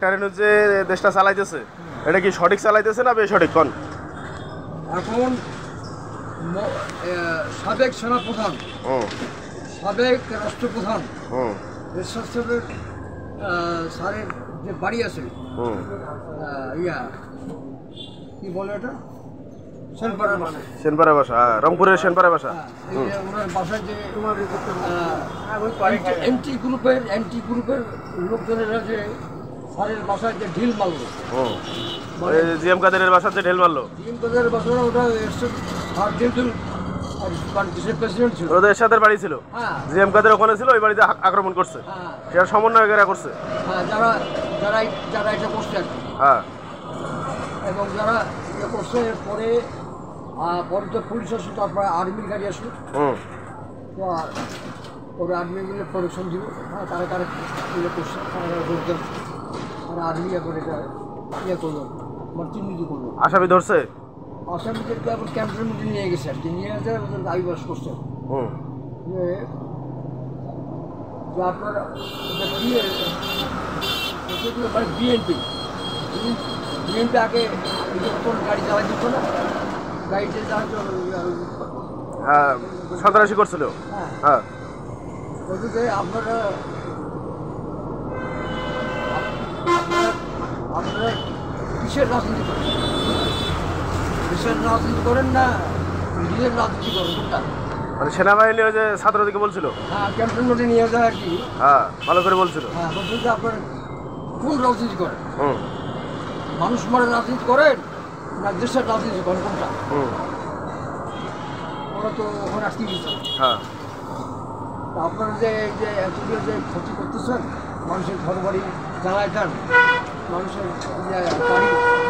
কারণ হচ্ছে দেশটা চালাইতেছে, এটা কি সঠিক চালাইতেছে না বেসঠিক কোন? এখন সাবেক সেনাপ্রধান, সাবেক রাষ্ট্রপ্রধান এরশাদ সাহেবের স্যারের যে বাড়ি আছে, কি বলে এটা, সেনপাড়া বাসা, রংপুরের সেনপাড়া বাসা। ওনার বাসায় যে এন্টি গ্রুপের লোকজনেরা যে স্যারের বাসায় যে ঢিল মারলো, জিএম কাদেরের বাসার যে ঢিল মারলো, জিএম কাদেরের বাসা ওটা প্রেসিডেন্ট ছিল, ওদের এরশাদের বাড়ি ছিল, জিএম কাদের ওখানে ছিল, ওই বাড়িতে আক্রমণ করছে, সেটা সমন্বয়কেরা করছে, যারা যারা যারা এটা করছে আর কি। এবং যারা এটা করছে পরে তো পুলিশ আসলো, তারপরে আর্মির গাড়ি আসলো, তো ওরা আর্মিগুলো প্রোটেকশন দিল, তারা তারা ইয়ে করছে, তারা আর্মি এখন এটা ইয়ে করলো, মানে চিহ্নিত করলো। আসামি ধরছে, আসামিদেরকে এখন ক্যাম্পের মধ্যে নিয়ে গেছে আর কি, নিয়ে যায় ওদের আইবাস করছে যে আপনারা বিএনপি আগে গাড়ি চালাই দিত না, গাড়িতে সন্ত্রাসী করছিল। আপনারা আপনারা কিসের রাজনীতি করেন? দেশের রাজনীতি করেন না নিজের রাজনীতি করেন কোনটা? মানে সেনাবাহিনী ওই যে ছাত্রদিকে বলছিল, ক্যাম্পের মধ্যে নিয়ে যায় আর কি, ভালো করে বলছিল, বলছিল যে আপনারা কোন রাজনীতি করেন, মানুষ মারার রাজনীতি করেন না দেশের রাজনীতি করেন কোনটা? ওরা তো ওখানে আসতে গেছে। আপনারা যে এতগুলো যে ক্ষতি করতেছেন, মানুষের ঘর বাড়ি জ্বালায় যান, মানুষের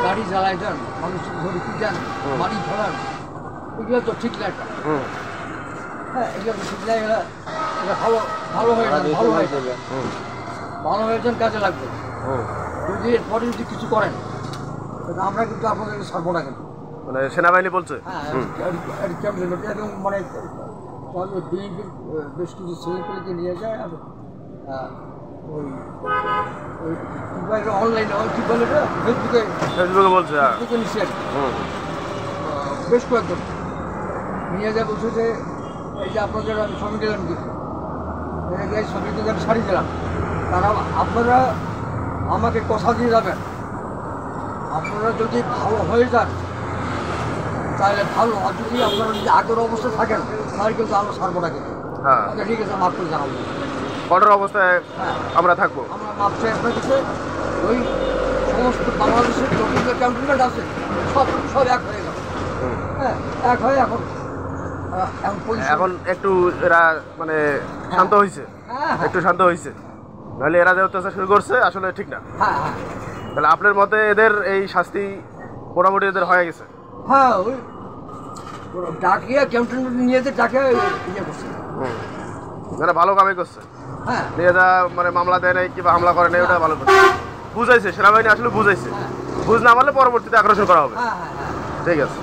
গাড়ি জ্বালায় যান, মানুষের ঘরে পিটান, বাড়ি ফেলান, এগুলো তো ঠিক লাগে। এগুলো তো ঠিক লাগে, এটা ভালো ভালো হয়ে যান, ভালো হয়ে যান, কাজে লাগবে। যদি এরপরে যদি কিছু করেন আমরা কিন্তু আপনাদেরকে ছাড়বো না, কিন্তু মানে সেনাবাহিনী বলছে। এবং মানে বিএনপির বেশ কিছু ছেলেপেলেকে নিয়ে যায়, আর ওই অনলাইনে কি বলে ফেসবুকে বলছে, নিচ্ছে বেশ কয়েকজন নিয়ে যায়, বলছে যে এই যে আপনাদের আমি ছবি দিলাম, ছবি দিকে আমি শাড়ি দিলাম, তারা আপনারা আমাকে কথা দিয়ে যাবেন, আপনারা যদি ভালো হয়ে যান তাহলে ভালো, আর যদি আপনারা যদি আগের অবস্থা থাকেন তাহলে কিন্তু আমরা ছাড়বো না, কিন্তু ঠিক আছে মাফ করে জানাবো, কঠোর অবস্থায় আমরা থাকবো, আমরা মাফ চাই আপনার কাছে। ওই সমস্ত বাংলাদেশের যত ক্যান্টনমেন্ট আছে সব এক হয়ে গেল, এক হয়ে এখন একটু এরা মানে শান্ত হয়েছে, একটু শান্ত হয়েছে, নাহলে এরা যে অত্যাচার শুরু করছে আসলে ঠিক না। তাহলে আপনার মতে এদের এই শাস্তি মোটামুটি এদের হয়ে গেছে? ওই ডাকিয়া ক্যান্টনমেন্ট নিয়ে যে ডাকিয়া ইয়ে করছে, মানে ভালো কামই করছে, নিয়ে যা মানে মামলা দেয় নাই কিংবা হামলা করে নাই, ওটা ভালো করছে, বুঝাইছে সেনাবাহিনী, আসলে বুঝাইছে, বুঝ না মানলে পরবর্তীতে আগ্রাসন করা হবে। ঠিক আছে।